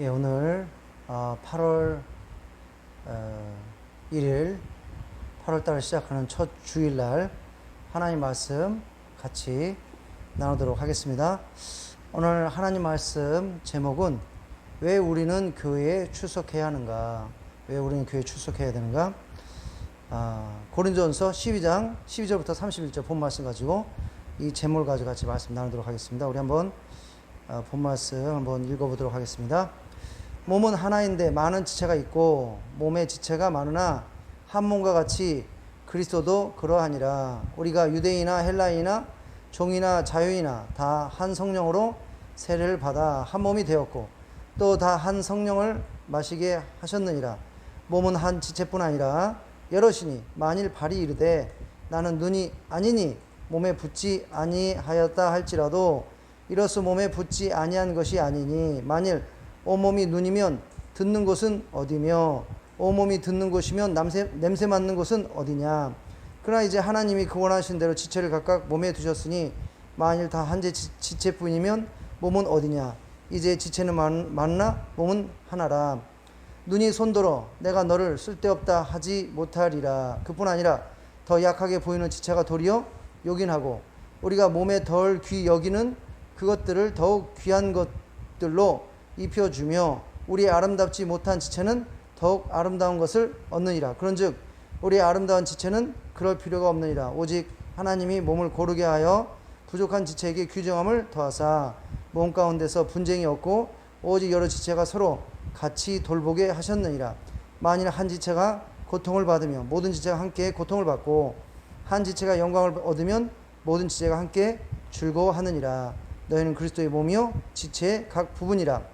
예, 오늘 8월 1일 8월달을 시작하는 첫 주일날 하나님 말씀 같이 나누도록 하겠습니다. 오늘 하나님 말씀 제목은 왜 우리는 교회에 출석해야 하는가? 왜 우리는 교회에 출석해야 되는가? 고린도전서 12장 12절부터 31절 본 말씀 가지고 이 제목을 가지고 같이 말씀 나누도록 하겠습니다. 우리 한번 본 말씀 한번 읽어보도록 하겠습니다. 몸은 하나인데 많은 지체가 있고 몸의 지체가 많으나 한 몸과 같이 그리스도도 그러하니라. 우리가 유대인이나 헬라인이나 종이나 자유이나 다 한 성령으로 세례를 받아 한 몸이 되었고 또 다 한 성령을 마시게 하셨느니라. 몸은 한 지체뿐 아니라 여럿이니 만일 발이 이르되 나는 눈이 아니니 몸에 붙지 아니하였다 할지라도 이로써 몸에 붙지 아니한 것이 아니니 만일 온몸이 눈이면 듣는 곳은 어디며 온몸이 듣는 곳이면 냄새 맡는 곳은 어디냐. 그러나 이제 하나님이 그 원하신 대로 지체를 각각 몸에 두셨으니 만일 다 한 지체뿐이면 몸은 어디냐. 이제 지체는 많으나 몸은 하나라. 눈이 손들어 내가 너를 쓸데없다 하지 못하리라. 그뿐 아니라 더 약하게 보이는 지체가 도리어 요긴하고 우리가 몸에 덜 귀 여기는 그것들을 더욱 귀한 것들로 입혀주며 우리의 아름답지 못한 지체는 더욱 아름다운 것을 얻느니라. 그런즉 우리의 아름다운 지체는 그럴 필요가 없느니라. 오직 하나님이 몸을 고르게 하여 부족한 지체에게 규정함을 더하사 몸 가운데서 분쟁이 없고 오직 여러 지체가 서로 같이 돌보게 하셨느니라. 만일 한 지체가 고통을 받으며 모든 지체가 함께 고통을 받고 한 지체가 영광을 얻으면 모든 지체가 함께 즐거워하느니라. 너희는 그리스도의 몸이요 지체의 각 부분이라.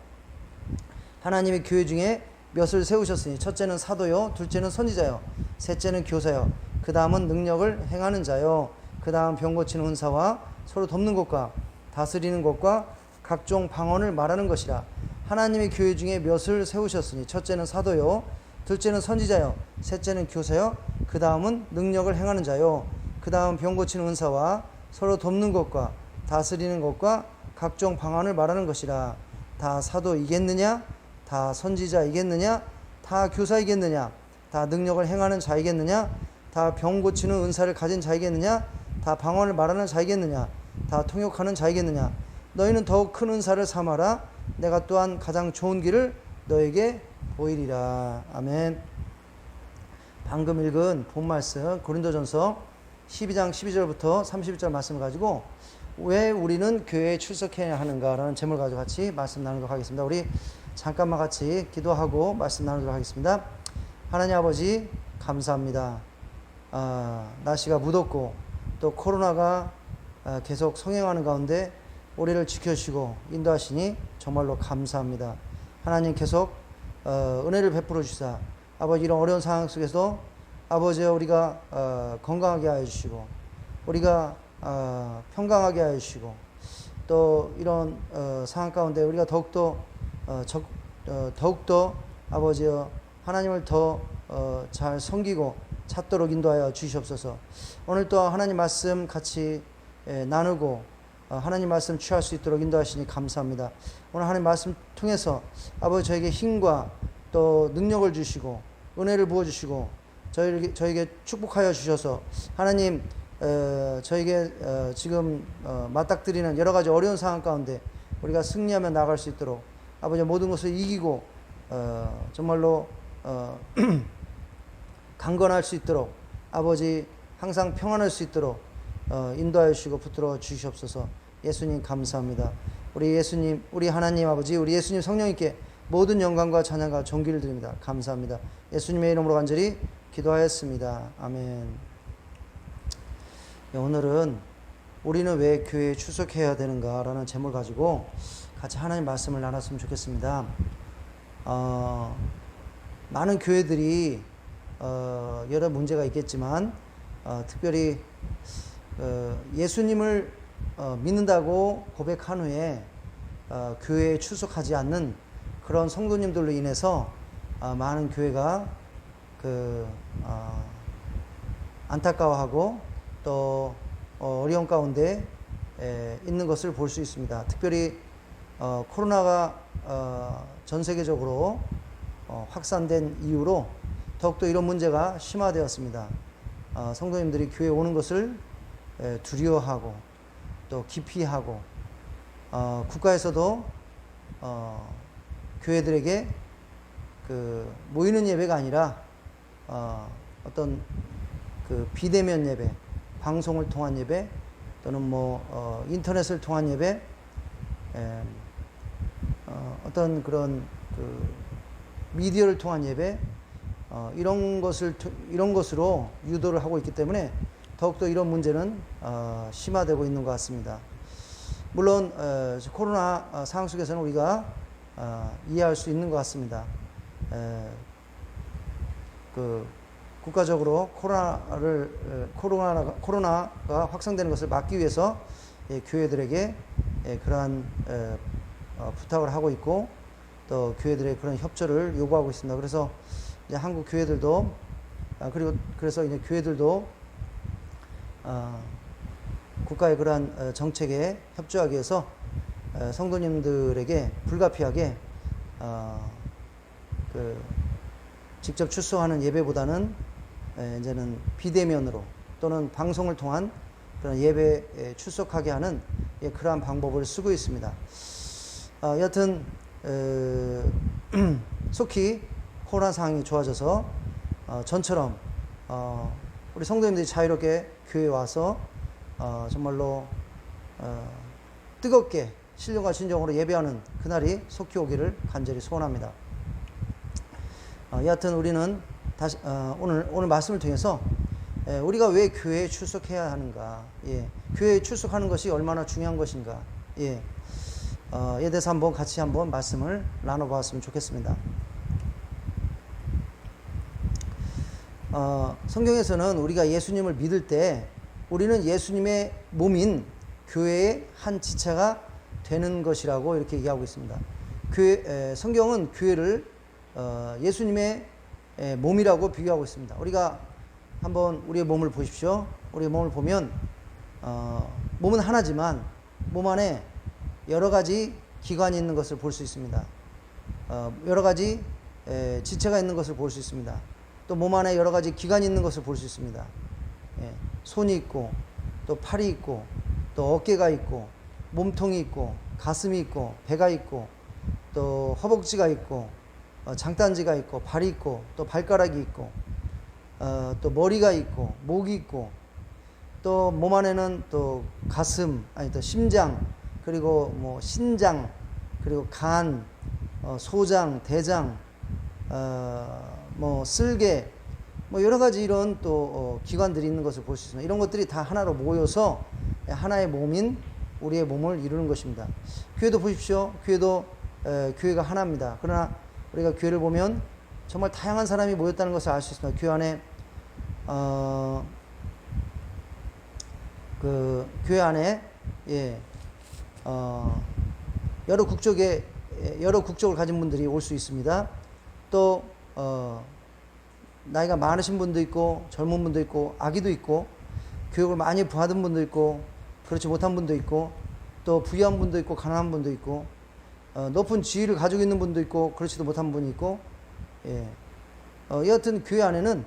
하나님이 교회 중에 몇을 세우셨으니 첫째는 사도요, 둘째는 선지자요, 셋째는 교사요, 그 다음은 능력을 행하는 자요, 그 다음 병 고치는 은사와 서로 돕는 것과 다스리는 것과 각종 방언을 말하는 것이라. 하나님이 교회 중에 몇을 세우셨으니 첫째는 사도요, 둘째는 선지자요, 셋째는 교사요, 그 다음은 능력을 행하는 자요, 그 다음 병 고치는 은사와 서로 돕는 것과 다스리는 것과 각종 방언을 말하는 것이라. 다 사도이겠느냐? 다 선지자이겠느냐? 다 교사이겠느냐? 다 능력을 행하는 자이겠느냐? 다 병 고치는 은사를 가진 자이겠느냐? 다 방언을 말하는 자이겠느냐? 다 통역하는 자이겠느냐? 너희는 더욱 큰 은사를 삼아라. 내가 또한 가장 좋은 길을 너에게 보이리라. 아멘. 방금 읽은 본 말씀 고린도전서 12장 12절부터 31절 말씀을 가지고 왜 우리는 교회에 출석해야 하는가라는 제목을 가지고 같이 말씀 나누도록 하겠습니다. 우리 잠깐만 같이 기도하고 말씀 나누도록 하겠습니다. 하나님 아버지 감사합니다. 날씨가 무덥고 또 코로나가 계속 성행하는 가운데 우리를 지켜주시고 인도하시니 정말로 감사합니다. 하나님 계속 은혜를 베풀어 주시사 아버지 이런 어려운 상황 속에서 아버지 우리가 건강하게 하여 주시고 우리가 평강하게 하여 주시고 또 이런 상황 가운데 우리가 더욱더 아버지여 하나님을 더 잘 섬기고 찾도록 인도하여 주시옵소서. 오늘 또 하나님 말씀 같이 나누고 하나님 말씀 취할 수 있도록 인도하시니 감사합니다. 오늘 하나님 말씀 통해서 아버지 저에게 힘과 또 능력을 주시고 은혜를 부어주시고 저에게 축복하여 주셔서 하나님 저에게 지금 맞닥뜨리는 여러 가지 어려운 상황 가운데 우리가 승리하며 나갈 수 있도록 아버지 모든 것을 이기고 정말로 강건할 수 있도록 아버지 항상 평안할 수 있도록 인도하여 주시고 붙들어 주시옵소서. 예수님 감사합니다. 우리 예수님 우리 하나님 아버지 우리 예수님 성령님께 모든 영광과 찬양과 존귀를 드립니다. 감사합니다. 예수님의 이름으로 간절히 기도하였습니다. 아멘. 오늘은 우리는 왜 교회에 출석해야 되는가라는 제목을 가지고 같이 하나님 말씀을 나눴으면 좋겠습니다. 많은 교회들이 여러 문제가 있겠지만 특별히 예수님을 믿는다고 고백한 후에 교회에 출석하지 않는 그런 성도님들로 인해서 많은 교회가 안타까워하고 또 어려운 가운데 있는 것을 볼 수 있습니다. 특별히 코로나가 전 세계적으로 확산된 이후로 더욱더 이런 문제가 심화되었습니다. 성도님들이 교회에 오는 것을 두려워하고 또 기피하고 국가에서도 교회들에게 그 모이는 예배가 아니라 어떤 그 비대면 예배, 방송을 통한 예배 또는 뭐 인터넷을 통한 예배, 어떤 그런 그 미디어를 통한 예배, 이런 것으로 유도를 하고 있기 때문에 더욱더 이런 문제는 심화되고 있는 것 같습니다. 물론 코로나 상황 속에서는 우리가 이해할 수 있는 것 같습니다. 그 국가적으로 코로나가 확산되는 것을 막기 위해서 교회들에게 그러한 부탁을 하고 있고 또 교회들의 그런 협조를 요구하고 있습니다. 그래서 이제 한국 교회들도 그래서 이제 교회들도 국가의 그러한 정책에 협조하기 위해서 성도님들에게 불가피하게 그 직접 출석하는 예배보다는 이제는 비대면으로 또는 방송을 통한 그런 예배에 출석하게 하는 그러한 방법을 쓰고 있습니다. 여하튼 속히 코로나 상황이 좋아져서 전처럼 우리 성도님들이 자유롭게 교회에 와서 정말로 뜨겁게 신령과 진정으로 예배하는 그날이 속히 오기를 간절히 소원합니다. 여하튼 우리는 다시 오늘 말씀을 통해서 우리가 왜 교회에 출석해야 하는가, 교회에 출석하는 것이 얼마나 중요한 것인가, 이에 대해서 같이 한번 말씀을 나눠보았으면 좋겠습니다. 성경에서는 우리가 예수님을 믿을 때 우리는 예수님의 몸인 교회의 한 지체가 되는 것이라고 이렇게 얘기하고 있습니다. 성경은 교회를 예수님의 몸이라고 비교하고 있습니다. 우리가 한번 우리의 몸을 보십시오. 우리의 몸을 보면 몸은 하나지만 몸 안에 여러 가지 기관이 있는 것을 볼 수 있습니다. 여러 가지 지체가 있는 것을 볼 수 있습니다. 또 몸 안에 여러 가지 기관이 있는 것을 볼 수 있습니다. 손이 있고 또 팔이 있고 또 어깨가 있고 몸통이 있고 가슴이 있고 배가 있고 또 허벅지가 있고 장단지가 있고 발이 있고 또 발가락이 있고 또 머리가 있고 목이 있고 또 몸 안에는 또 가슴 또 심장 그리고 뭐 신장 그리고 간 소장 대장 뭐 쓸개 뭐 여러 가지 이런 또 기관들이 있는 것을 볼 수 있습니다. 이런 것들이 다 하나로 모여서 하나의 몸인 우리의 몸을 이루는 것입니다. 교회도 보십시오. 교회가 하나입니다. 그러나 우리가 교회를 보면 정말 다양한 사람이 모였다는 것을 알 수 있습니다. 교회 안에 그 교회 안에 여러 국적을 가진 분들이 올 수 있습니다. 또 나이가 많으신 분도 있고 젊은 분도 있고 아기도 있고 교육을 많이 받은 분도 있고 그렇지 못한 분도 있고 또 부유한 분도 있고 가난한 분도 있고 높은 지위를 가지고 있는 분도 있고 그렇지도 못한 분이 있고 여하튼 교회 안에는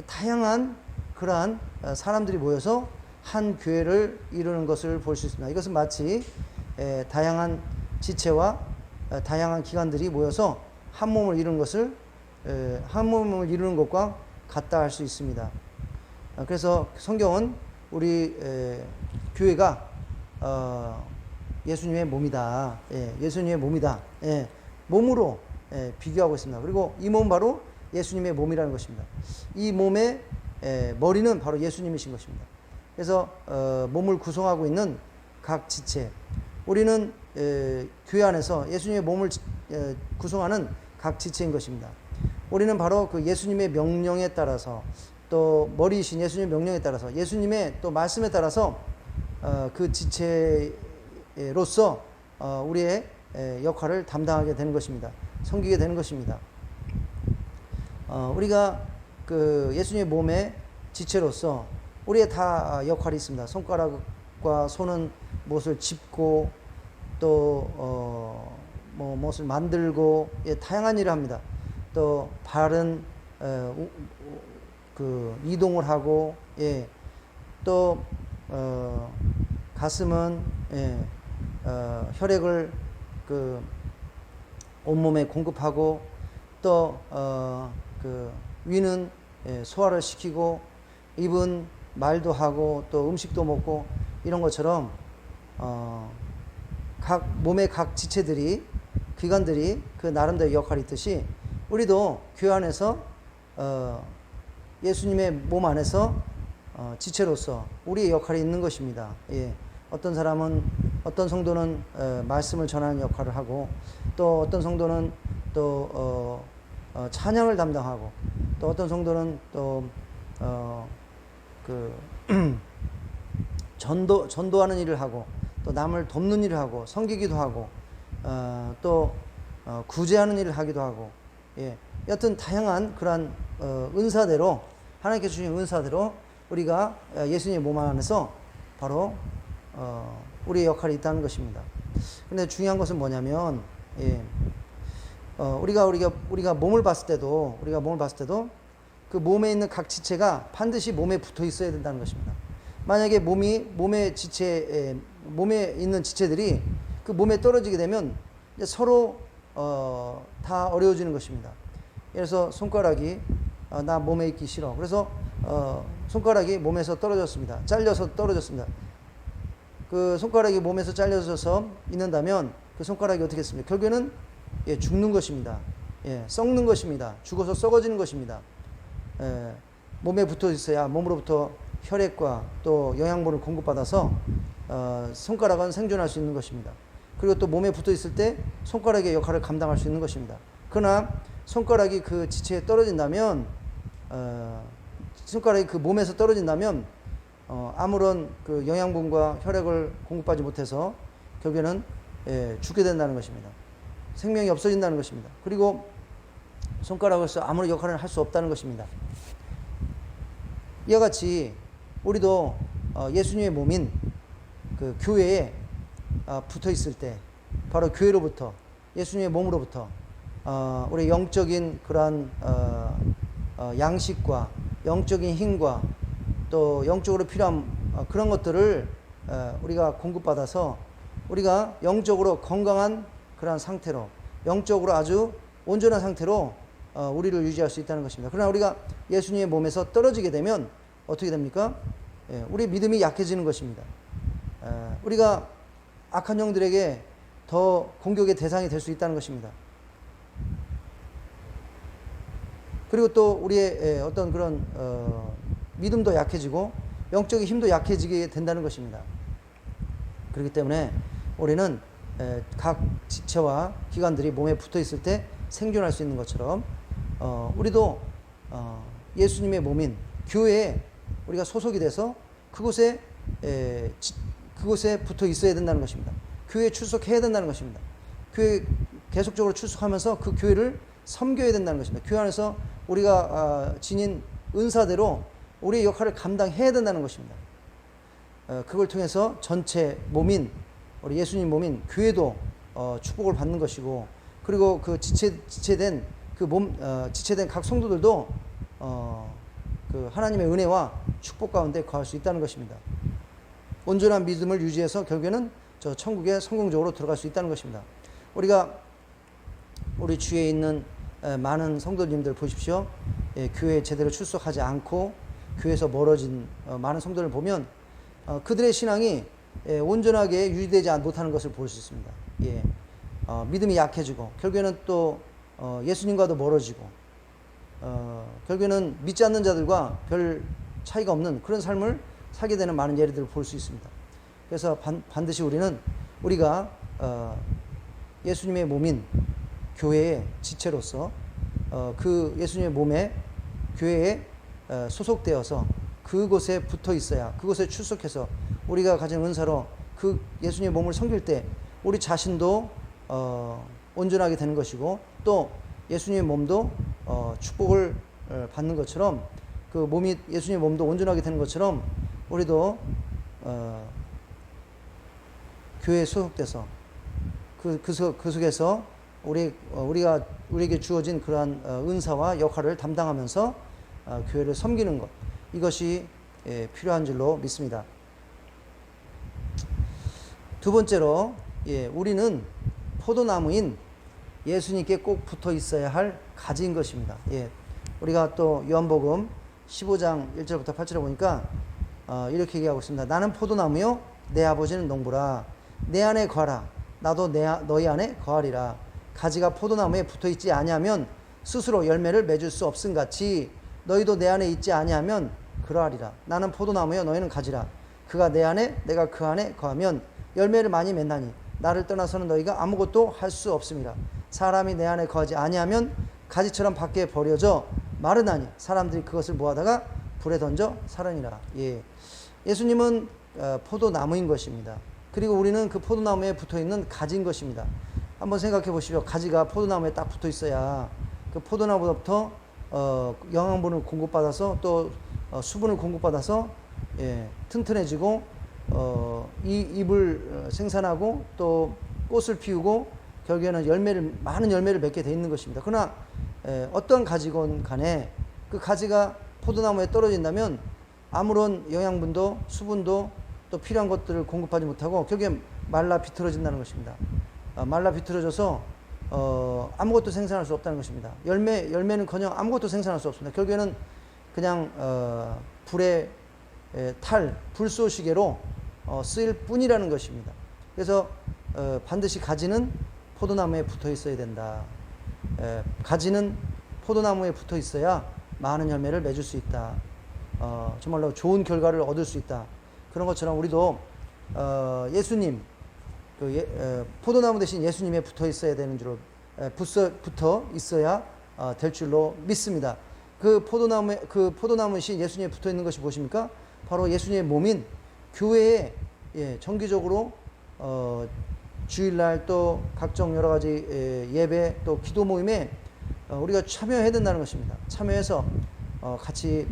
다양한 그러한 사람들이 모여서 한 교회를 이루는 것을 볼 수 있습니다. 이것은 마치 다양한 지체와 다양한 기관들이 모여서 한 몸을 이루는 것을 한 몸을 이루는 것과 같다 할 수 있습니다. 그래서 성경은 우리 교회가 예수님의 몸이다. 예수님의 몸이다. 몸으로 비교하고 있습니다. 그리고 이 몸은 바로 예수님의 몸이라는 것입니다. 이 몸의 머리는 바로 예수님이신 것입니다. 그래서 몸을 구성하고 있는 각 지체, 우리는 교회 안에서 예수님의 몸을 구성하는 각 지체인 것입니다. 우리는 바로 그 예수님의 명령에 따라서 또 머리이신 예수님의 명령에 따라서 예수님의 또 말씀에 따라서 그 지체로서 우리의 역할을 담당하게 되는 것입니다. 섬기게 되는 것입니다. 우리가 그 예수님의 몸의 지체로서 우리의 다 역할이 있습니다. 손가락과 손은 무엇을 짚고 또 무엇을 만들고, 예, 다양한 일을 합니다. 또 발은 그 이동을 하고, 예, 또 가슴은, 예, 혈액을 그 온몸에 공급하고, 또 그 위는, 예, 소화를 시키고, 입은 말도 하고 또 음식도 먹고, 이런 것처럼 각 몸의 각 지체들이, 기관들이 그 나름대로 역할이 있듯이 우리도 교회 안에서 예수님의 몸 안에서 지체로서 우리의 역할이 있는 것입니다. 예. 어떤 사람은, 어떤 성도는 말씀을 전하는 역할을 하고, 또 어떤 성도는 또 찬양을 담당하고, 또 어떤 성도는 또 그 전도하는 일을 하고, 또 남을 돕는 일을 하고, 섬기기도 하고, 또 구제하는 일을 하기도 하고, 예, 여튼 다양한 그러한 은사대로, 하나님께서 주신 은사대로 우리가 예수님의 몸 안에서 바로 우리의 역할이 있다는 것입니다. 근데 중요한 것은 뭐냐면, 예, 우리가 몸을 봤을 때도 그 몸에 있는 각 지체가 반드시 몸에 붙어 있어야 된다는 것입니다. 만약에 몸에 있는 지체들이 그 몸에 떨어지게 되면 이제 서로 다 어려워지는 것입니다. 예를 들어서 손가락이 나 몸에 있기 싫어. 그래서 손가락이 몸에서 떨어졌습니다. 잘려서 떨어졌습니다. 그 손가락이 몸에서 잘려져서 있는다면 그 손가락이 어떻게 했습니까? 결국에는, 예, 죽는 것입니다. 예, 썩는 것입니다. 죽어서 썩어지는 것입니다. 예, 몸에 붙어 있어야 몸으로부터 혈액과 또 영양분을 공급받아서 손가락은 생존할 수 있는 것입니다. 그리고 또 몸에 붙어 있을 때 손가락의 역할을 감당할 수 있는 것입니다. 그러나 손가락이 그 지체에 떨어진다면, 손가락이 그 몸에서 떨어진다면 아무런 그 영양분과 혈액을 공급받지 못해서 결국에는, 예, 죽게 된다는 것입니다. 생명이 없어진다는 것입니다. 그리고 손가락으로서 아무런 역할을 할 수 없다는 것입니다. 이와 같이 우리도 예수님의 몸인 그 교회에 붙어 있을 때, 바로 교회로부터, 예수님의 몸으로부터 우리 영적인 그러한 양식과 영적인 힘과 또 영적으로 필요한 그런 것들을 우리가 공급받아서 우리가 영적으로 건강한 그러한 상태로, 영적으로 아주 온전한 상태로 우리를 유지할 수 있다는 것입니다. 그러나 우리가 예수님의 몸에서 떨어지게 되면 어떻게 됩니까? 예, 우리 믿음이 약해지는 것입니다. 우리가 악한 영들에게 더 공격의 대상이 될 수 있다는 것입니다. 그리고 또 우리의 어떤 그런 믿음도 약해지고 영적인 힘도 약해지게 된다는 것입니다. 그렇기 때문에 우리는 각 지체와 기관들이 몸에 붙어 있을 때 생존할 수 있는 것처럼 우리도 예수님의 몸인 교회에 우리가 소속이 돼서 그곳에 붙어 있어야 된다는 것입니다. 교회에 출석해야 된다는 것입니다. 교회 계속적으로 출석하면서 그 교회를 섬겨야 된다는 것입니다. 교회 안에서 우리가 지닌 은사대로 우리의 역할을 감당해야 된다는 것입니다. 그걸 통해서 전체 몸인, 우리 예수님 몸인 교회도 축복을 받는 것이고, 그리고 그 지체된 각 성도들도 그 하나님의 은혜와 축복 가운데 거할 수 있다는 것입니다. 온전한 믿음을 유지해서 결국에는 저 천국에 성공적으로 들어갈 수 있다는 것입니다. 우리 주위에 있는 많은 성도님들 보십시오. 교회에 제대로 출석하지 않고 교회에서 멀어진 많은 성도를 보면 그들의 신앙이 온전하게 유지되지 못하는 것을 볼 수 있습니다. 예. 믿음이 약해지고 결국에는 또 예수님과도 멀어지고 결국에는 믿지 않는 자들과 별 차이가 없는 그런 삶을 살게 되는 많은 예들을 볼 수 있습니다. 그래서 반드시 우리가 예수님의 몸인 교회의 지체로서 그 예수님의 몸에 교회에 소속되어서 그곳에 붙어 있어야, 그곳에 출석해서 우리가 가진 은사로 그 예수님의 몸을 섬길 때 우리 자신도 온전하게 되는 것이고, 또 예수님의 몸도 축복을 받는 것처럼, 그 몸이 예수님의 몸도 온전하게 되는 것처럼 우리도 교회에 소속돼서 그 속에서 우리에게 주어진 그러한 은사와 역할을 담당하면서 교회를 섬기는 것, 이것이 필요한 줄로 믿습니다. 두 번째로, 우리는 포도나무인 예수님께 꼭 붙어 있어야 할 가지인 것입니다. 우리가 또 요한복음 15장 1절부터 8절에 보니까 이렇게 얘기하고 있습니다. 나는 포도나무요 내 아버지는 농부라. 내 안에 거하라. 나도 너희 안에 거하리라. 가지가 포도나무에 붙어 있지 아니하면 스스로 열매를 맺을 수 없음같이 너희도 내 안에 있지 아니하면 그러하리라. 나는 포도나무요 너희는 가지라. 그가 내 안에 내가 그 안에 거하면 열매를 많이 맺나니 나를 떠나서는 너희가 아무것도 할 수 없음이라. 사람이 내 안에 거하지 아니하면 가지처럼 밖에 버려져 마르나니 사람들이 그것을 모아다가 불에 던져 살으니라. 예수님은 포도나무인 것입니다. 그리고 우리는 그 포도나무에 붙어있는 가지인 것입니다. 한번 생각해 보시죠. 가지가 포도나무에 딱 붙어 있어야 그 포도나무로부터 영양분을 공급받아서 또 수분을 공급받아서 튼튼해지고 잎을 생산하고 또 꽃을 피우고 결국에는 많은 열매를 맺게 돼 있는 것입니다. 그러나 어떤 가지건 간에 그 가지가 포도나무에 떨어진다면 아무런 영양분도 수분도 또 필요한 것들을 공급하지 못하고 결국에 말라 비틀어진다는 것입니다. 말라 비틀어져서 아무것도 생산할 수 없다는 것입니다. 열매는커녕 아무것도 생산할 수 없습니다. 결국에는 그냥 불에 불쏘시개로 쓰일 뿐이라는 것입니다. 그래서 반드시 가지는 포도나무에 붙어 있어야 된다. 가지는 포도나무에 붙어 있어야 많은 열매를 맺을 수 있다. 정말로 좋은 결과를 얻을 수 있다. 그런 것처럼 우리도 예수님, 포도나무 대신 예수님에 붙어 있어야 되는 줄로 붙어 있어야 될 줄로 믿습니다. 그 포도나무이신 예수님에 붙어 있는 것이 무엇입니까? 바로 예수님의 몸인 교회에 정기적으로 주일날 또 각종 여러 가지 예배 또 기도 모임에 우리가 참여해야 된다는 것입니다. 참여해서 같이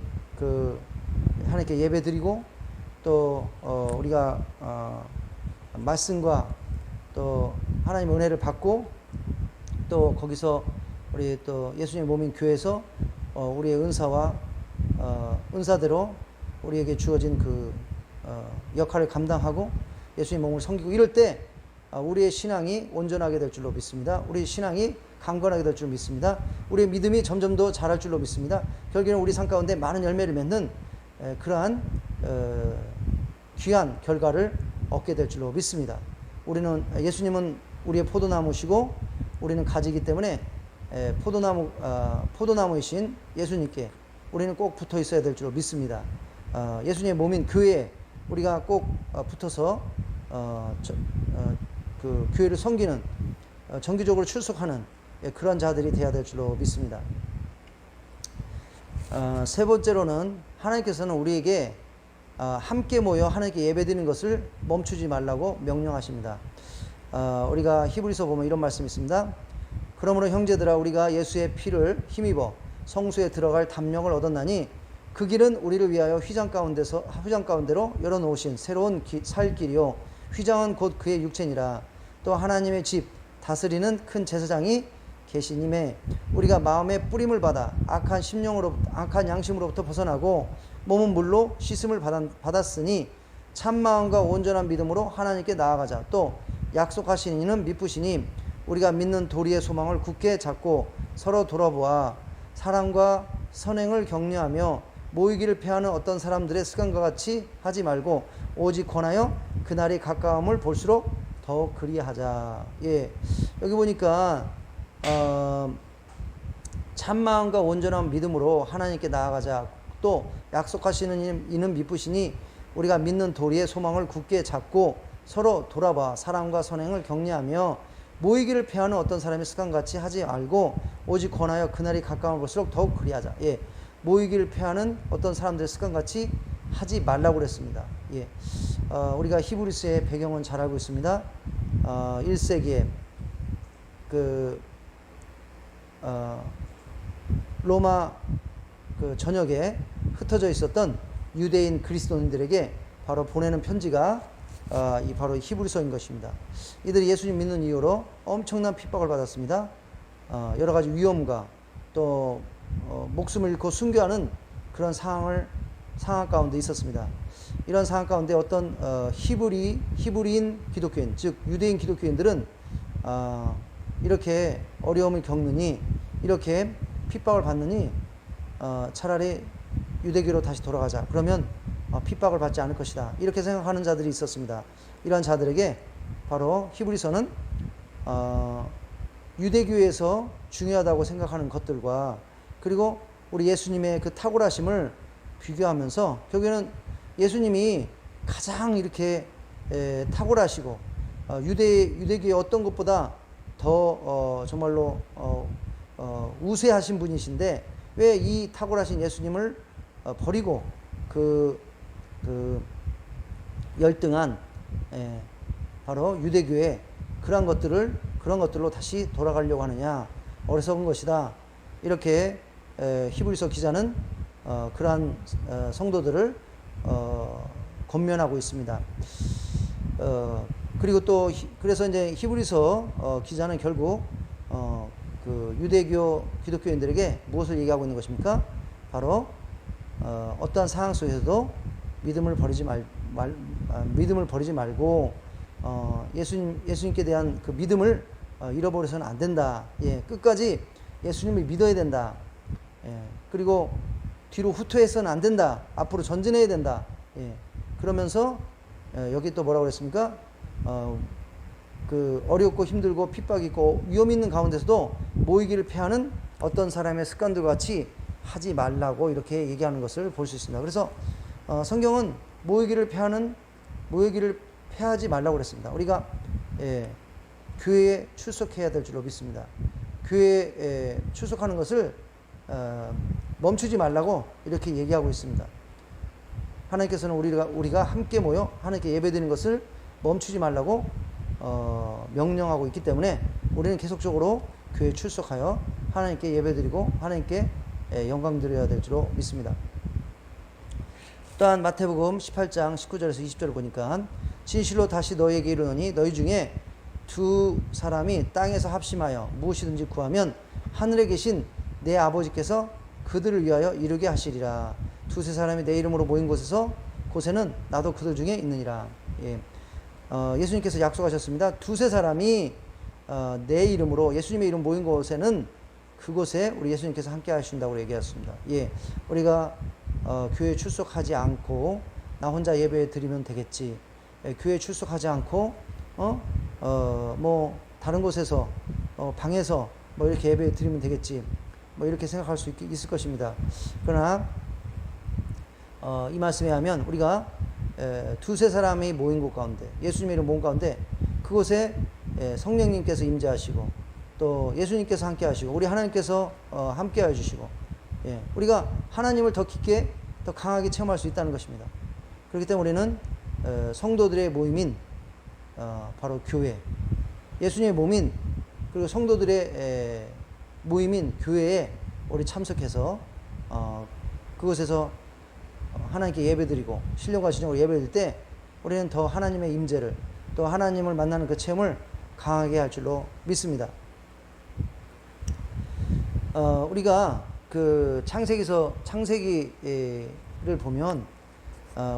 하나님께 예배 드리고 또 우리가 말씀과 또 하나님의 은혜를 받고 또 거기서 우리 또 예수님의 몸인 교회에서 우리의 은사와 은사대로 우리에게 주어진 그 역할을 감당하고 예수님의 몸을 섬기고 이럴 때 우리의 신앙이 온전하게 될 줄로 믿습니다. 우리 신앙이 강건하게 될 줄 믿습니다. 우리의 믿음이 점점 더 자랄 줄로 믿습니다. 결국에는 우리 삶 가운데 많은 열매를 맺는 그러한 귀한 결과를 얻게 될 줄로 믿습니다. 예수님은 우리의 포도나무시고 우리는 가지이기 때문에 포도나무이신 예수님께 우리는 꼭 붙어 있어야 될 줄로 믿습니다. 예수님의 몸인 교회에 우리가 꼭 붙어서 그 교회를 섬기는 정기적으로 출석하는 그런 자들이 되어야 될 줄로 믿습니다. 세 번째로는 하나님께서는 우리에게 함께 모여 하나님께 예배드리는 것을 멈추지 말라고 명령하십니다. 우리가 히브리서 보면 이런 말씀이 있습니다. 그러므로 형제들아 우리가 예수의 피를 힘입어 성소에 들어갈 담력을 얻었나니 그 길은 우리를 위하여 휘장 가운데로 열어놓으신 새로운 살 길이요 휘장은 곧 그의 육체니라. 또 하나님의 집 다스리는 큰 제사장이 계시님에 우리가 마음의 뿌림을 받아 악한 양심으로부터 벗어나고 몸은 물로 씻음을 받았으니 참 마음과 온전한 믿음으로 하나님께 나아가자. 또 약속하신 이는 미쁘시니 우리가 믿는 도리의 소망을 굳게 잡고 서로 돌아보아 사랑과 선행을 격려하며 모이기를 패하는 어떤 사람들의 습관과 같이 하지 말고 오직 권하여 그날이 가까움을 볼수록 더 그리하자. 여기 보니까 참마음과 온전한 믿음으로 하나님께 나아가자. 또 약속하시는 이는 미쁘시니 우리가 믿는 도리의 소망을 굳게 잡고 서로 돌아봐 사랑과 선행을 격려하며 모이기를 패하는 어떤 사람의 습관같이 하지 말고 오직 권하여 그날이 가까움을 볼수록 더욱 그리하자. 모이기를 패하는 어떤 사람들의 습관같이 하지 말라고 그랬습니다. 우리가 히브리서의 배경은 잘 알고 있습니다. 1세기에 로마 전역에 흩어져 있었던 유대인 그리스도인들에게 바로 보내는 편지가 이 바로 히브리서인 것입니다. 이들이 예수님 믿는 이유로 엄청난 핍박을 받았습니다. 여러 가지 위험과 또 목숨을 잃고 순교하는 그런 상황 가운데 있었습니다. 이런 상황 가운데 어떤 히브리인 기독교인, 즉 유대인 기독교인들은 이렇게 어려움을 겪느니, 이렇게 핍박을 받느니 차라리 유대교로 다시 돌아가자. 그러면 핍박을 받지 않을 것이다. 이렇게 생각하는 자들이 있었습니다. 이런 자들에게 바로 히브리서는 유대교에서 중요하다고 생각하는 것들과 그리고 우리 예수님의 그 탁월하심을 비교하면서 결국에는 예수님이 가장 이렇게 탁월하시고 유대교의 어떤 것보다 더 정말로 우세하신 분이신데 왜 이 탁월하신 예수님을 버리고 그 열등한 바로 유대교의 그런 것들로 다시 돌아가려고 하느냐, 어리석은 것이다. 이렇게 히브리서 기자는 그러한 성도들을 권면하고 있습니다. 그리고 또 그래서 이제 히브리서 기자는 결국 그 유대교 기독교인들에게 무엇을 얘기하고 있는 것입니까? 바로 어떠한 상황 속에서도 믿음을 버리지 말고 예수님께 대한 그 믿음을 잃어버려서는 안 된다. 끝까지 예수님을 믿어야 된다. 그리고 뒤로 후퇴해서는 안 된다. 앞으로 전진해야 된다. 그러면서 여기 또 뭐라고 그랬습니까? 그 어렵고 힘들고 핍박이 있고 위험 있는 가운데서도 모이기를 패하는 어떤 사람의 습관들과 같이 하지 말라고 이렇게 얘기하는 것을 볼 수 있습니다. 그래서 성경은 모이기를 패하지 말라고 그랬습니다. 우리가 교회에 출석해야 될 줄로 믿습니다. 교회에 출석하는 것을 멈추지 말라고 이렇게 얘기하고 있습니다. 하나님께서는 우리가 함께 모여 하나님께 예배드리는 것을 멈추지 말라고 명령하고 있기 때문에 우리는 계속적으로 교회에 출석하여 하나님께 예배드리고 하나님께 영광 드려야 될 줄로 믿습니다. 또한 마태복음 18장 19절에서 20절을 보니까 진실로 다시 너희에게 이르노니 너희 중에 두 사람이 땅에서 합심하여 무엇이든지 구하면 하늘에 계신 내 아버지께서 그들을 위하여 이루게 하시리라. 두세 사람이 내 이름으로 모인 곳에는 나도 그들 중에 있느니라. 예수님께서 약속하셨습니다. 두세 사람이 내 이름으로 예수님의 이름 모인 곳에는 그곳에 우리 예수님께서 함께 하신다고 얘기했습니다. 우리가 교회에 출석하지 않고 나 혼자 예배 드리면 되겠지. 교회에 출석하지 않고 뭐 다른 곳에서 방에서 뭐 이렇게 예배 드리면 되겠지. 뭐 이렇게 생각할 수 있을 것입니다. 그러나 이 말씀에 하면 우리가 두세 사람이 모인 곳 가운데 예수님의 이름 모인 가운데 그곳에 성령님께서 임재하시고 또 예수님께서 함께 하시고 우리 하나님께서 함께 해주시고 우리가 하나님을 더 깊게 더 강하게 체험할 수 있다는 것입니다. 그렇기 때문에 우리는 성도들의 모임인 바로 교회, 예수님의 몸인 그리고 성도들의 모임인 교회에 우리 참석해서 그곳에서 하나님께 예배드리고 신령과 진정으로 예배드릴 때 우리는 더 하나님의 임재를 또 하나님을 만나는 그 체험을 강하게 할 줄로 믿습니다. 우리가 그 창세기를 보면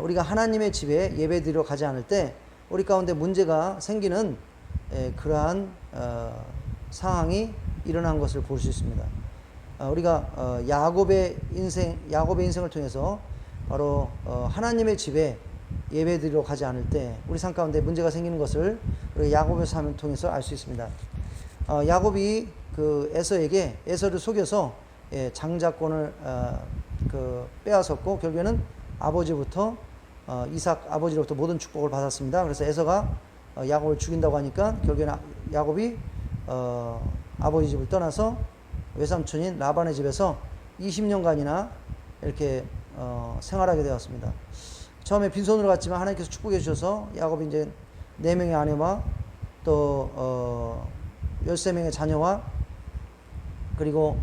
우리가 하나님의 집에 예배드리러 가지 않을 때 우리 가운데 문제가 생기는 그러한 상황이 일어난 것을 볼 수 있습니다. 우리가 야곱의 인생을 통해서 바로 하나님의 집에 예배드리러 가지 않을 때 우리 삶 가운데 문제가 생기는 것을 우리 야곱의 삶을 통해서 알 수 있습니다. 야곱이 그 에서를 속여서 장자권을 빼앗았고 결국에는 아버지로부터 모든 축복을 받았습니다. 그래서 에서가 야곱을 죽인다고 하니까 결국에는 야곱이 아버지 집을 떠나서 외삼촌인 라반의 집에서 20년간이나 이렇게 생활하게 되었습니다. 처음에 빈손으로 갔지만 하나님께서 축복해 주셔서 야곱이 이제 4명의 아내와 또 13명의 자녀와 그리고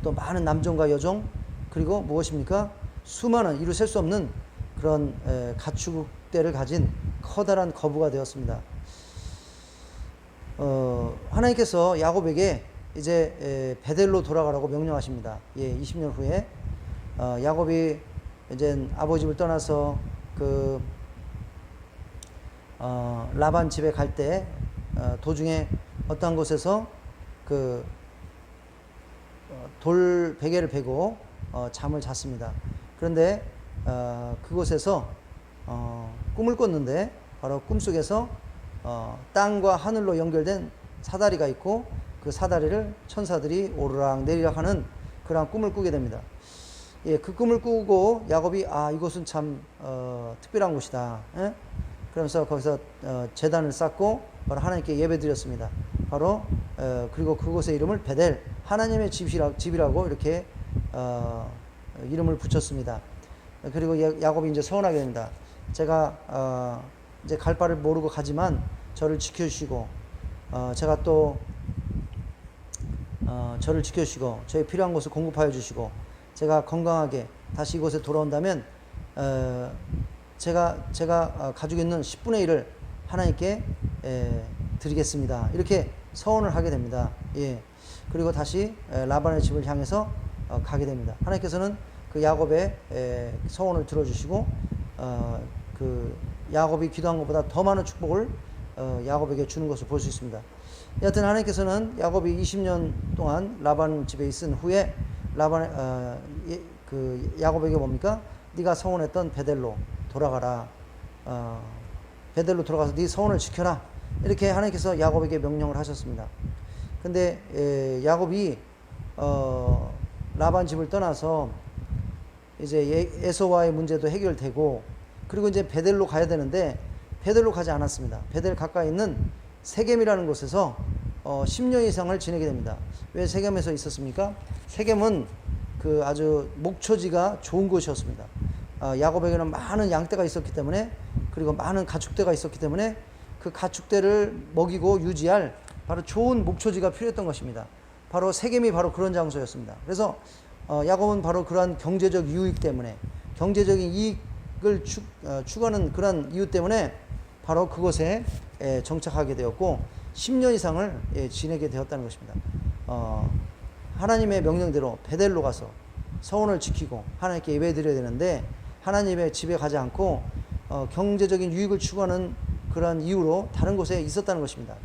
또 많은 남종과 여종 그리고 무엇입니까? 수많은 이루 셀 수 없는 그런 가축대를 가진 커다란 거부가 되었습니다. 하나님께서 야곱에게 이제 베델로 돌아가라고 명령하십니다. 20년 후에 야곱이 이제 아버지 집을 떠나서 그 라반 집에 갈 때 도중에 어떠한 곳에서 그 돌 베개를 베고 잠을 잤습니다. 그런데 그곳에서 꿈을 꿨는데 바로 꿈속에서 땅과 하늘로 연결된 사다리가 있고 그 사다리를 천사들이 오르락 내리락 하는 그러한 꿈을 꾸게 됩니다. 그 꿈을 꾸고 야곱이 이곳은 참 특별한 곳이다. 그러면서 거기서 제단을 쌓고 바로 하나님께 예배드렸습니다. 바로 그리고 그곳의 이름을 베델, 하나님의 집이라고 이렇게 이름을 붙였습니다. 그리고 야곱이 이제 서원하게 됩니다. 제가 이제 갈 바를 모르고 가지만 저를 지켜주시고 제가 또 저를 지켜주시고 저의 필요한 것을 공급하여 주시고 제가 건강하게 다시 이곳에 돌아온다면 제가 가지고 있는 10분의 1을 하나님께 드리겠습니다. 이렇게 서원을 하게 됩니다. 그리고 다시 라반의 집을 향해서 가게 됩니다. 하나님께서는 그 야곱의 서원을 들어주시고 그 야곱이 기도한 것보다 더 많은 축복을 야곱에게 주는 것을 볼 수 있습니다. 여하튼 하나님께서는 야곱이 20년 동안 라반 집에 있은 후에 그 야곱에게 뭡니까? 네가 서원했던 베델로 돌아가라. 베델로 돌아가서 네 서원을 지켜라. 이렇게 하나님께서 야곱에게 명령을 하셨습니다. 근데 야곱이 라반 집을 떠나서 이제 에서와의 문제도 해결되고 그리고 이제 베델로 가야 되는데 베델로 가지 않았습니다. 베델 가까이 있는 세겜이라는 곳에서 10년 이상을 지내게 됩니다. 왜 세겜에서 있었습니까? 세겜은 그 아주 목초지가 좋은 곳이었습니다. 야곱에게는 많은 양떼가 있었기 때문에 그리고 많은 가축대가 있었기 때문에 그 가축대를 먹이고 유지할 바로 좋은 목초지가 필요했던 것입니다. 바로 세겜이 바로 그런 장소였습니다. 그래서 야곱은 바로 그러한 경제적 유익 때문에 경제적인 이익을 추구하는 그런 이유 때문에 바로 그곳에 정착하게 되었고 10년 이상을 지내게 되었다는 것입니다. 하나님의 명령대로 베델로 가서 서원을 지키고 하나님께 예배드려야 되는데 하나님의 집에 가지 않고 경제적인 유익을 추구하는 그런 이유로 다른 곳에 있었다는 것입니다.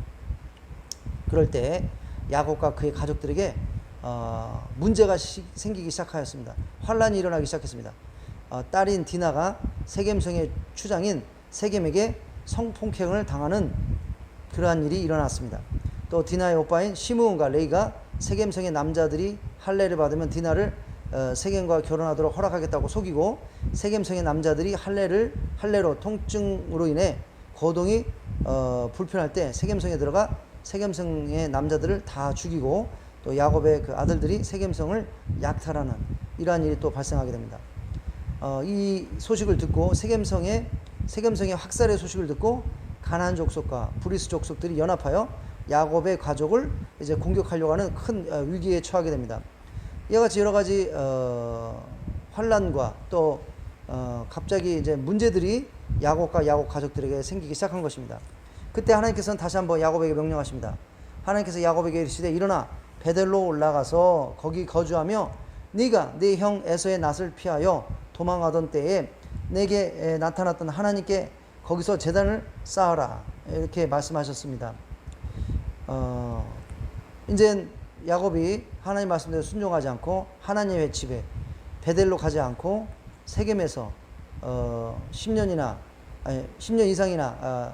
그럴 때 야곱과 그의 가족들에게 문제가 생기기 시작하였습니다. 환란이 일어나기 시작했습니다. 딸인 디나가 세겜성의 추장인 세겜에게 성폭행을 당하는 그러한 일이 일어났습니다. 또 디나의 오빠인 시므온과 레이가 세겜성의 남자들이 할례를 받으면 디나를 세겜과 결혼하도록 허락하겠다고 속이고 세겜성의 남자들이 할례로 통증으로 인해 거동이 불편할 때 세겜성에 들어가 세겜성의 남자들을 다 죽이고 또 야곱의 그 아들들이 세겜성을 약탈하는 이러한 일이 또 발생하게 됩니다. 이 소식을 듣고 세겜성의 학살의 소식을 듣고 가나안 족속과 브리스 족속들이 연합하여 야곱의 가족을 이제 공격하려고 하는 큰 위기에 처하게 됩니다. 이와 같이 여러 가지 환란과 또 갑자기 이제 문제들이 야곱과 야곱 가족들에게 생기기 시작한 것입니다. 그때 하나님께서는 다시 한번 야곱에게 명령하십니다. 하나님께서 야곱에게 이르시되 일어나 베델로 올라가서 거기 거주하며 네가 네 형 에서의 낫을 피하여 도망하던 때에 내게 나타났던 하나님께 거기서 제단을 쌓아라 이렇게 말씀하셨습니다. 이제 야곱이 하나님 말씀대로 순종하지 않고 하나님의 집에 베델로 가지 않고 세겜에서 10년 이상이나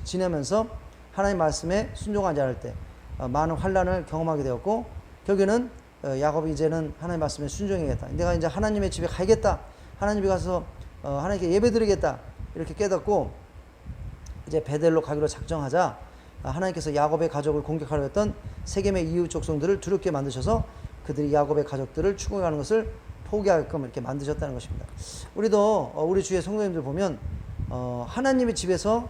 지내면서 하나님 말씀에 순종하지 않을 때 많은 환란을 경험하게 되었고 결국에는 야곱이 이제는 하나님 말씀에 순종해야겠다. 내가 이제 하나님의 집에 가야겠다. 하나님에 가서 하나님께 예배드리겠다. 이렇게 깨닫고 이제 베델로 가기로 작정하자 하나님께서 야곱의 가족을 공격하려 했던 세겜의 이웃 족속들을 두렵게 만드셔서 그들이 야곱의 가족들을 추궁하는 것을 포기하게끔 이렇게 만드셨다는 것입니다. 우리도 우리 주위의 성도님들 보면 하나님의 집에서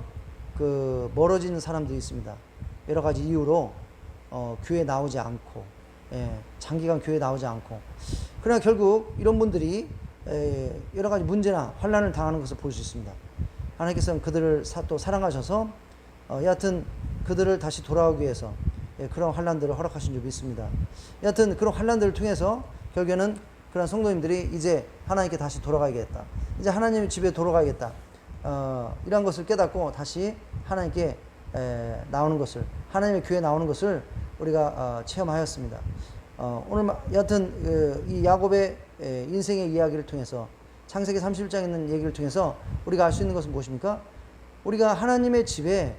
멀어지는 사람들이 있습니다. 여러 가지 이유로 교회에 나오지 않고 장기간 교회에 나오지 않고 그러나 결국 이런 분들이 여러 가지 문제나 환란을 당하는 것을 볼 수 있습니다. 하나님께서는 그들을 또 사랑하셔서 여하튼 그들을 다시 돌아오기 위해서 그런 환난들을 허락하신 줄 믿습니다. 여하튼 그런 환난들을 통해서 결국에는 그런 성도님들이 이제 하나님께 다시 돌아가야겠다. 이제 하나님의 집에 돌아가야겠다. 이런 것을 깨닫고 다시 하나님께 나오는 것을, 하나님의 교회에 나오는 것을 우리가 체험하였습니다. 오늘 여하튼 이 야곱의 인생의 이야기를 통해서, 창세기 31장에 있는 얘기를 통해서 우리가 알 수 있는 것은 무엇입니까? 우리가 하나님의 집에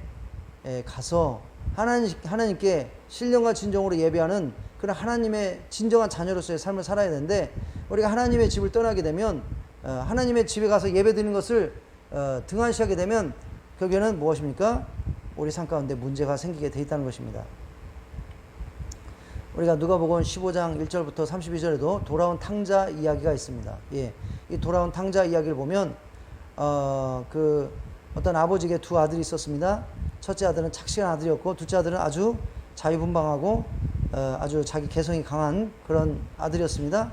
가서 하나님께 신령과 진정으로 예배하는 그런 하나님의 진정한 자녀로서의 삶을 살아야 되는데, 우리가 하나님의 집을 떠나게 되면, 하나님의 집에 가서 예배드리는 것을 등한시하게 되면 결국에는 무엇입니까? 우리 삶 가운데 문제가 생기게 돼 있다는 것입니다. 우리가 누가복음 15장 1절부터 32절에도 돌아온 탕자 이야기가 있습니다. 예, 이 돌아온 탕자 이야기를 보면 어떤 아버지에게 두 아들이 있었습니다. 첫째 아들은 착실한 아들이었고, 둘째 아들은 아주 자유분방하고 아주 자기 개성이 강한 그런 아들이었습니다.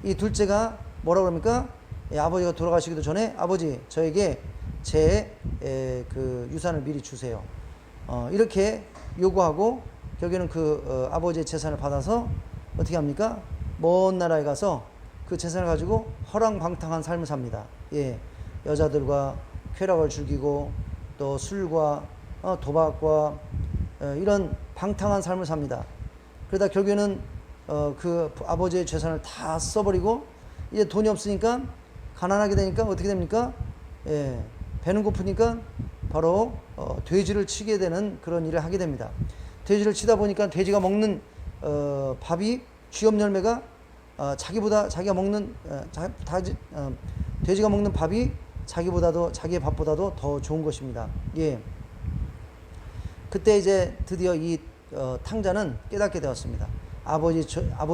이 둘째가 뭐라고 합니까? 아버지가 돌아가시기도 전에, 아버지 저에게 제 유산을 미리 주세요. 이렇게 요구하고 결국에는 아버지의 재산을 받아서 어떻게 합니까? 먼 나라에 가서 그 재산을 가지고 허랑방탕한 삶을 삽니다. 예, 여자들과 쾌락을 즐기고 또 술과 도박과 이런 방탕한 삶을 삽니다. 그러다 결국에는 그 아버지의 재산을 다 써버리고 이제 돈이 없으니까, 가난하게 되니까 어떻게 됩니까? 예, 배는 고프니까 바로 돼지를 치게 되는 그런 일을 하게 됩니다. 돼지를 치다 보니까 돼지가 먹는 밥이, 쥐염 열매가 자기가 먹는 돼지가 먹는 밥이 자기의 밥보다도 더 좋은 것입니다. 예. 그때 이제 드디어 이 탕자는 깨닫게 되었습니다. 아버지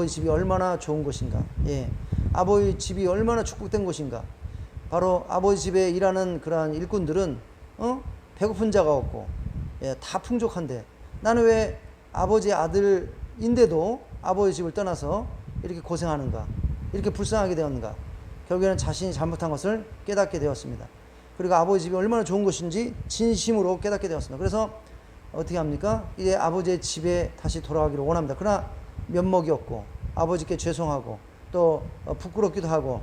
집이 얼마나 좋은 곳인가. 예. 아버지 집이 얼마나 축복된 곳인가. 바로 아버지 집에 일하는 그러한 일꾼들은 배고픈 자가 없고, 예, 다 풍족한데 나는 왜 아버지의 아들인데도 아버지 집을 떠나서 이렇게 고생하는가, 이렇게 불쌍하게 되었는가. 결국에는 자신이 잘못한 것을 깨닫게 되었습니다. 그리고 아버지 집이 얼마나 좋은 것인지 진심으로 깨닫게 되었습니다. 그래서 어떻게 합니까? 이제 아버지의 집에 다시 돌아가기를 원합니다. 그러나 면목이 없고 아버지께 죄송하고 또 부끄럽기도 하고,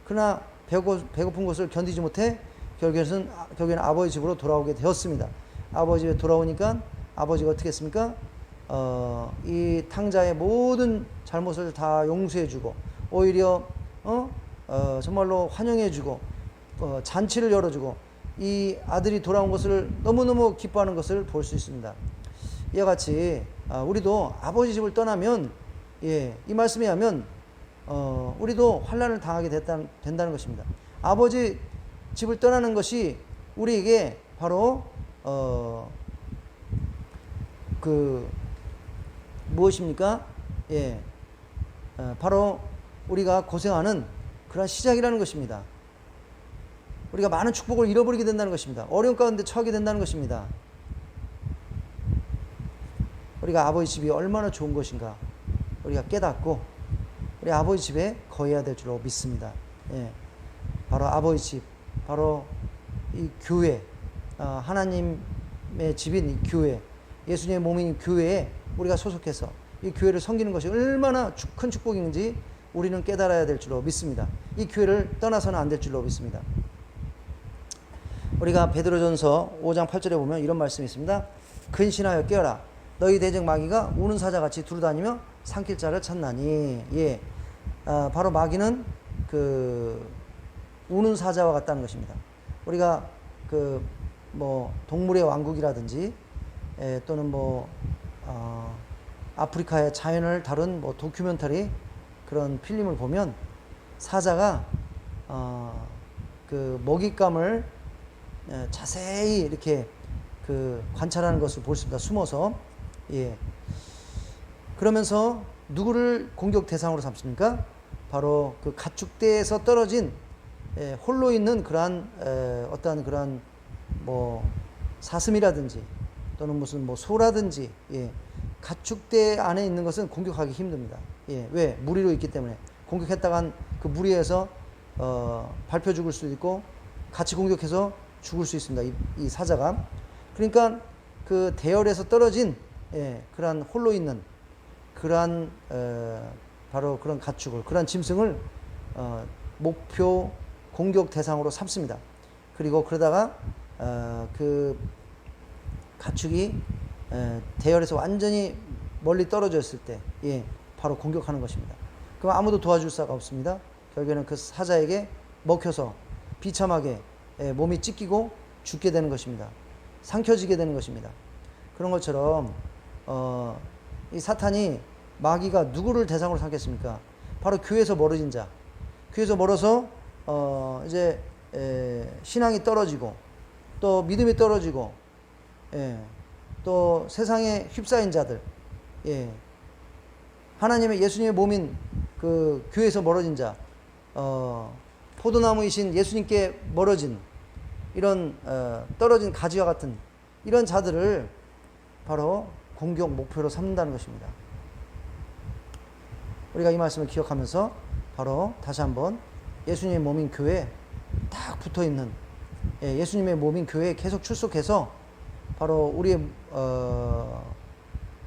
그러나 배고픈 것을 견디지 못해 결국에는 아버지 집으로 돌아오게 되었습니다. 아버지 집에 돌아오니까 아버지가 어떻게 했습니까? 이 탕자의 모든 잘못을 다 용서해주고, 오히려 정말로 환영해주고 잔치를 열어주고, 이 아들이 돌아온 것을 너무너무 기뻐하는 것을 볼 수 있습니다. 이와 같이 우리도 아버지 집을 떠나면, 예, 이 말씀에 하면 우리도 환난을 당하게 된다는 것입니다. 아버지 집을 떠나는 것이 우리에게 바로 무엇입니까? 예, 바로 우리가 고생하는 그런 시작이라는 것입니다. 우리가 많은 축복을 잃어버리게 된다는 것입니다. 어려운 가운데 처하게 된다는 것입니다. 우리가 아버지 집이 얼마나 좋은 것인가 우리가 깨닫고 우리 아버지 집에 거해야 될 줄로 믿습니다. 예, 바로 아버지 집, 바로 이 교회, 하나님의 집인 이 교회, 예수님의 몸인 교회에 우리가 소속해서 이 교회를 섬기는 것이 얼마나 큰 축복인지 우리는 깨달아야 될 줄로 믿습니다. 이 교회를 떠나서는 안 될 줄로 믿습니다. 우리가 베드로전서 5장 8절에 보면 이런 말씀이 있습니다. 근신하여 깨어라. 너희 대적 마귀가 우는 사자같이 두루다니며 삼킬 자를 찾나니. 예, 바로 마귀는 우는 사자와 같다는 것입니다. 우리가 동물의 왕국이라든지 또는 아프리카의 자연을 다룬 다큐멘터리 그런 필름을 보면 사자가 먹잇감을 자세히 이렇게 관찰하는 것을 볼 수 있습니다. 숨어서. 예. 그러면서 누구를 공격 대상으로 삼습니까? 바로 그 가축대에서 떨어진 홀로 있는 그러한 어떠한 그러한 사슴이라든지 또는 무슨 소라든지, 예, 가축대 안에 있는 것은 공격하기 힘듭니다. 예, 왜? 무리로 있기 때문에. 공격했다간 그 무리에서 밟혀 죽을 수도 있고 같이 공격해서 죽을 수 있습니다. 이 사자가. 그러니까 그 대열에서 떨어진 그러한 홀로 있는 그러한 바로 그런 가축을, 그러한 짐승을 목표 공격 대상으로 삼습니다. 그리고 그러다가 그 가축이 대열에서 완전히 멀리 떨어졌을 때 바로 공격하는 것입니다. 그럼 아무도 도와줄 수가 없습니다. 결국에는 그 사자에게 먹혀서 비참하게 몸이 찢기고 죽게 되는 것입니다. 삼켜지게 되는 것입니다. 그런 것처럼 이 사탄이, 마귀가 누구를 대상으로 삼겠습니까? 바로 교회에서 멀어진 자, 교회에서 멀어서 이제 신앙이 떨어지고 또 믿음이 떨어지고 또 세상에 휩싸인 자들, 하나님의 예수님의 몸인 그 교회에서 멀어진 자, 포도나무이신 예수님께 멀어진 이런 떨어진 가지와 같은 이런 자들을 바로 공격 목표로 삼는다는 것입니다. 우리가 이 말씀을 기억하면서 바로 다시 한번 예수님의 몸인 교회에 딱 붙어있는 예수님의 몸인 교회에 계속 출석해서 바로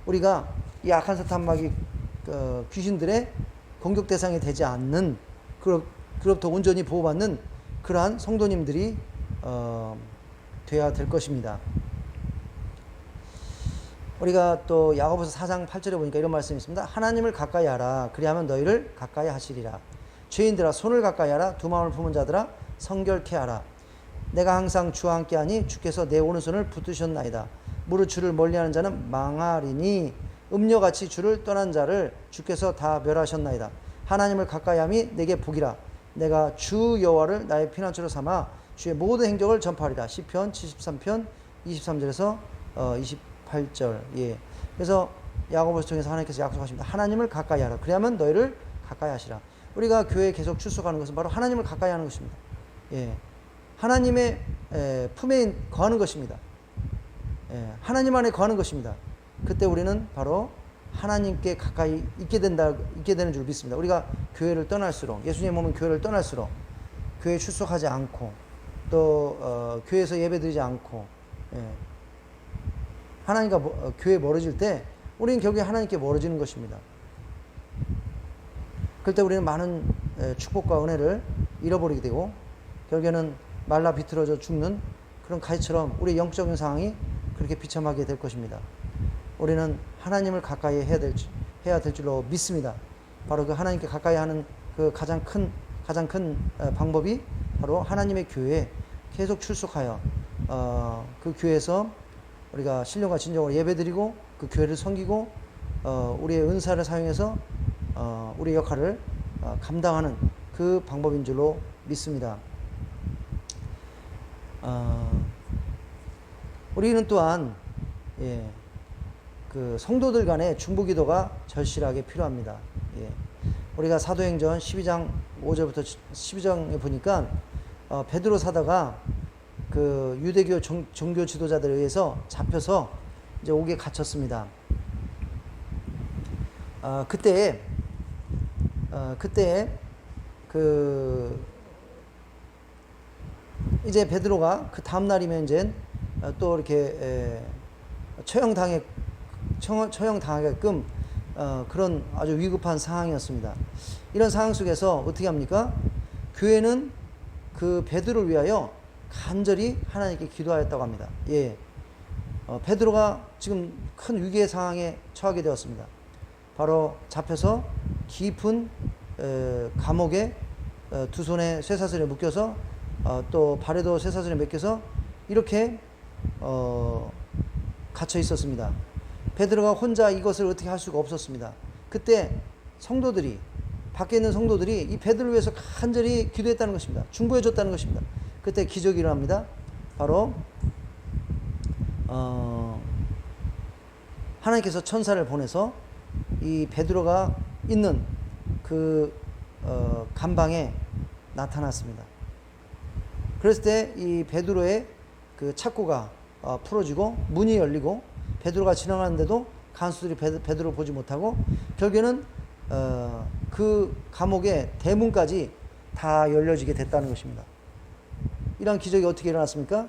우리가 이 악한 사탄마귀 귀신들의 공격 대상이 되지 않는, 그로부터 온전히 보호받는 그러한 성도님들이 되어야 될 것입니다. 우리가 또 야고보서 4장 8절에 보니까 이런 말씀이 있습니다. 하나님을 가까이 하라. 그리하면 너희를 가까이 하시리라. 죄인들아 손을 가까이 하라. 두 마음을 품은 자들아 성결케 하라. 내가 항상 주와 함께하니 주께서 내 오른손을 붙드셨나이다. 무릇 주를 멀리하는 자는 망하리니 음녀같이 주를 떠난 자를 주께서 다 멸하셨나이다. 하나님을 가까이함이 내게 복이라. 내가 주 여호와를 나의 피난처로 삼아 주의 모든 행적을 전파하리라. 시편 73편 23절에서 28절. 그래서 야고보서 통해서 하나님께서 약속하십니다. 하나님을 가까이 하라. 그래야만 너희를 가까이 하시라. 우리가 교회에 계속 출석하는 것은 바로 하나님을 가까이 하는 것입니다. 하나님의 품에 거하는 것입니다. 하나님 안에 거하는 것입니다. 그때 우리는 바로 하나님께 가까이 있게 되는 줄 믿습니다. 우리가 교회를 떠날수록, 예수님의 몸은 교회를 떠날수록 교회에 출석하지 않고 또 교회에서 예배드리지 않고 하나님과 교회에 멀어질 때 우리는 결국에 하나님께 멀어지는 것입니다. 그때 우리는 많은 축복과 은혜를 잃어버리게 되고 결국에는 말라 비틀어져 죽는 그런 가지처럼 우리의 영적인 상황이 그렇게 비참하게 될 것입니다. 우리는 하나님을 가까이 해야 될 줄로 믿습니다. 바로 그 하나님께 가까이 하는 그 가장 큰 방법이 바로 하나님의 교회에 계속 출석하여 그 교회에서 우리가 신령과 진정으로 예배드리고 그 교회를 섬기고 우리의 은사를 사용해서 우리의 역할을 감당하는 그 방법인 줄로 믿습니다. 우리는 또한 그 성도들 간의 중보기도가 절실하게 필요합니다. 우리가 사도행전 12장 5절부터 12장에 보니까 베드로 사도가 그 유대교 종교 지도자들에 의해서 잡혀서 이제 옥에 갇혔습니다. 그때 그 이제 베드로가 그 다음 날이면 이제 또 이렇게 처형당하게끔 그런 아주 위급한 상황이었습니다. 이런 상황 속에서 어떻게 합니까? 교회는 그 베드로를 위하여 간절히 하나님께 기도하였다고 합니다. 베드로가 지금 큰 위기의 상황에 처하게 되었습니다. 바로 잡혀서 깊은 감옥에 두 손에 쇠사슬에 묶여서 또 발에도 쇠사슬에 묶여서 이렇게 갇혀 있었습니다. 베드로가 혼자 이것을 어떻게 할 수가 없었습니다. 그때 성도들이, 밖에 있는 성도들이 이 베드로를 위해서 간절히 기도했다는 것입니다. 중보해 줬다는 것입니다. 그때 기적이 일어납니다. 바로 하나님께서 천사를 보내서 이 베드로가 있는 그 감방에 나타났습니다. 그랬을 때 이 베드로의 그 착고가 풀어지고 문이 열리고 베드로가 지나가는데도 간수들이 베드로를 보지 못하고 결국에는 그 감옥의 대문까지 다 열려지게 됐다는 것입니다. 이러한 기적이 어떻게 일어났습니까?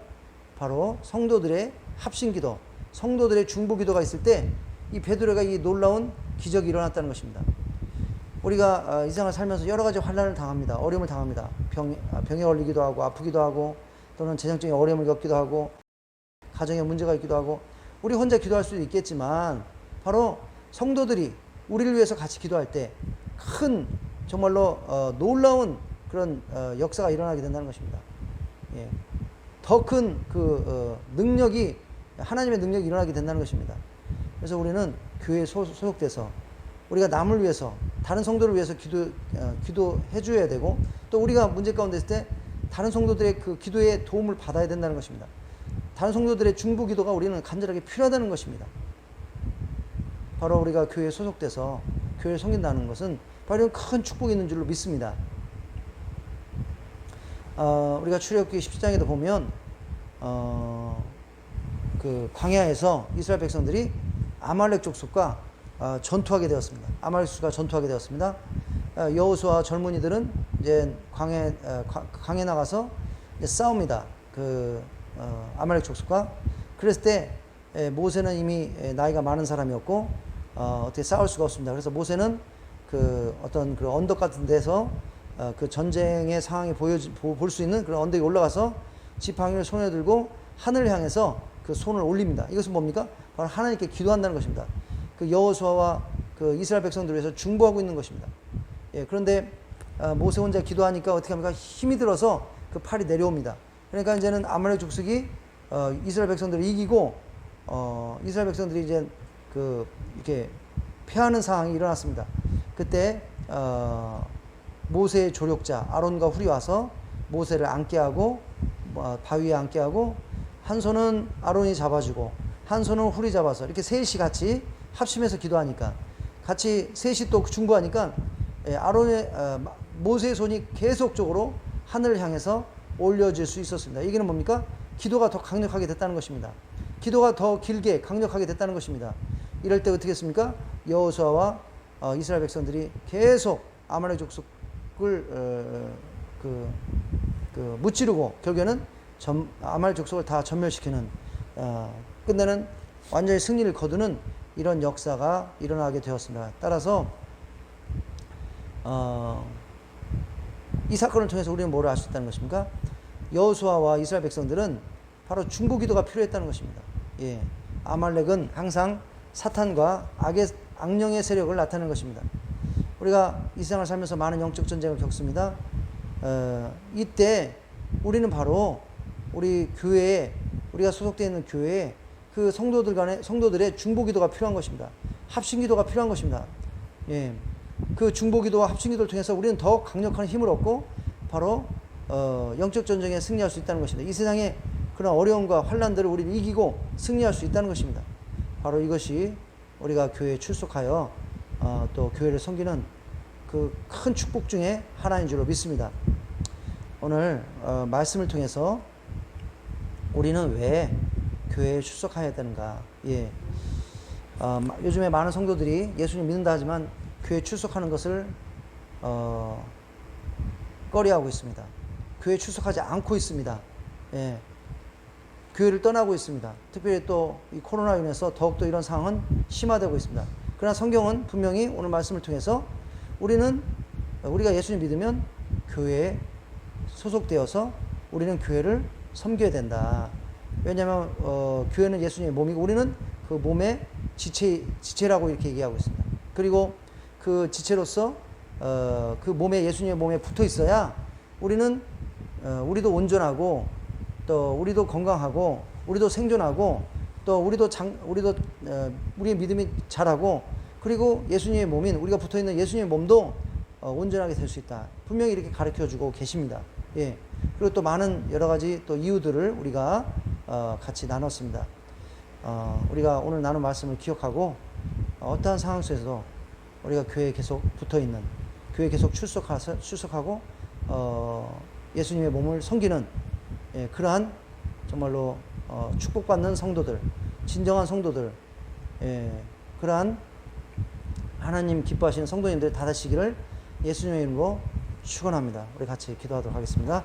바로 성도들의 합심기도, 성도들의 중보기도가 있을 때 이 베드로가 이 놀라운 기적이 일어났다는 것입니다. 우리가 이 세상을 살면서 여러 가지 환난을 당합니다. 어려움을 당합니다. 병에 걸리기도 하고 아프기도 하고 또는 재정적인 어려움을 겪기도 하고 가정에 문제가 있기도 하고 우리 혼자 기도할 수도 있겠지만 바로 성도들이 우리를 위해서 같이 기도할 때 큰 정말로 놀라운 그런 역사가 일어나게 된다는 것입니다. 예. 더 큰 그 능력이 하나님의 능력이 일어나게 된다는 것입니다. 그래서 우리는 교회에 소속돼서 우리가 남을 위해서 다른 성도를 위해서 기도해 줘야 되고 또 우리가 문제 가운데 있을 때 다른 성도들의 그 기도에 도움을 받아야 된다는 것입니다. 다른 성도들의 중보 기도가 우리는 간절하게 필요하다는 것입니다. 바로 우리가 교회에 소속돼서 교회를 섬긴다는 것은 바로 이런 큰 축복이 있는 줄로 믿습니다. 우리가 출애굽기 17장에도 보면 그 광야에서 이스라엘 백성들이 아말렉 족속과 전투하게 되었습니다. 아말렉 족속과 전투하게 되었습니다. 여호수아 젊은이들은 이제 강에 나가서 이제 싸웁니다. 그 아말렉 족속과. 그랬을 때 모세는 이미 나이가 많은 사람이었고 어떻게 싸울 수가 없습니다. 그래서 모세는 그 어떤 그 언덕 같은 데서 그 전쟁의 상황이 볼 수 있는 그런 언덕에 올라가서 지팡이를 손에 들고 하늘을 향해서 그 손을 올립니다. 이것은 뭡니까? 바로 하나님께 기도한다는 것입니다. 그 여호수아와 그 이스라엘 백성들을 위해서 중보하고 있는 것입니다. 예, 그런데 모세 혼자 기도하니까 어떻게 합니까? 힘이 들어서 그 팔이 내려옵니다. 그러니까 이제는 아말렉 족속이 이스라엘 백성들을 이기고 이스라엘 백성들이 이제 그 이렇게 패하는 상황이 일어났습니다. 그때 모세의 조력자 아론과 훌이 와서 모세를 앉게 하고 바위에 앉게 하고 한 손은 아론이 잡아주고 한 손은 훌이 잡아서 이렇게 셋이 같이 합심해서 기도하니까 같이 셋이 또 중보하니까 모세의 손이 계속적으로 하늘을 향해서 올려질 수 있었습니다. 이게는 뭡니까? 기도가 더 강력하게 됐다는 것입니다. 기도가 더 길게 강력하게 됐다는 것입니다. 이럴 때 어떻게 했습니까? 여호수아와 이스라엘 백성들이 계속 아말렉 족속을 무찌르고 결국에는 아말렉 족속을 다 전멸시키는 끝내는 완전히 승리를 거두는 이런 역사가 일어나게 되었습니다. 따라서 이 사건을 통해서 우리는 뭐를 알 수 있다는 것입니까? 여호수아와 이스라엘 백성들은 바로 중보기도가 필요했다는 것입니다. 예, 아말렉은 항상 사탄과 악령의 세력을 나타내는 것입니다. 우리가 이 세상을 살면서 많은 영적 전쟁을 겪습니다. 이때 우리는 바로 우리 교회에 우리가 소속되어 있는 교회에 그 성도들의 중보기도가 필요한 것입니다. 합심기도가 필요한 것입니다. 예, 그 중보기도와 합심기도를 통해서 우리는 더 강력한 힘을 얻고 바로 영적 전쟁에 승리할 수 있다는 것입니다. 이 세상의 그런 어려움과 환난들을 우리는 이기고 승리할 수 있다는 것입니다. 바로 이것이 우리가 교회에 출석하여 또 교회를 섬기는 그 큰 축복 중에 하나인 줄로 믿습니다. 오늘 말씀을 통해서 우리는 왜 교회에 출석해야 되는가? 예, 요즘에 많은 성도들이 예수님 믿는다 하지만 교회에 출석하는 것을 꺼려하고 있습니다. 교회에 출석하지 않고 있습니다. 예, 교회를 떠나고 있습니다. 특별히 또 이 코로나로 인해서 더욱더 이런 상황은 심화되고 있습니다. 그러나 성경은 분명히 오늘 말씀을 통해서 우리가 예수님 믿으면 교회에 소속되어서 우리는 교회를 섬겨야 된다. 왜냐하면 교회는 예수님의 몸이고 우리는 그 몸의 지체라고 이렇게 얘기하고 있습니다. 그리고 그 지체로서 그 몸에 예수님의 몸에 붙어 있어야 우리도 온전하고 또 우리도 건강하고 우리도 생존하고 또 우리의 믿음이 자라고 그리고 예수님의 몸인 우리가 붙어 있는 예수님의 몸도 온전하게 될 수 있다. 분명히 이렇게 가르쳐 주고 계십니다. 예. 그리고 또 많은 여러 가지 또 이유들을 우리가 같이 나눴습니다. 우리가 오늘 나눈 말씀을 기억하고 어떠한 상황 속에서도 우리가 교회에 계속 붙어 있는 교회에 계속 출석하고 예수님의 몸을 섬기는 그러한 정말로 축복받는 성도들, 진정한 성도들, 그러한 하나님 기뻐하시는 성도님들 다 되시기를 예수님의 이름으로 축원합니다. 우리 같이 기도하도록 하겠습니다.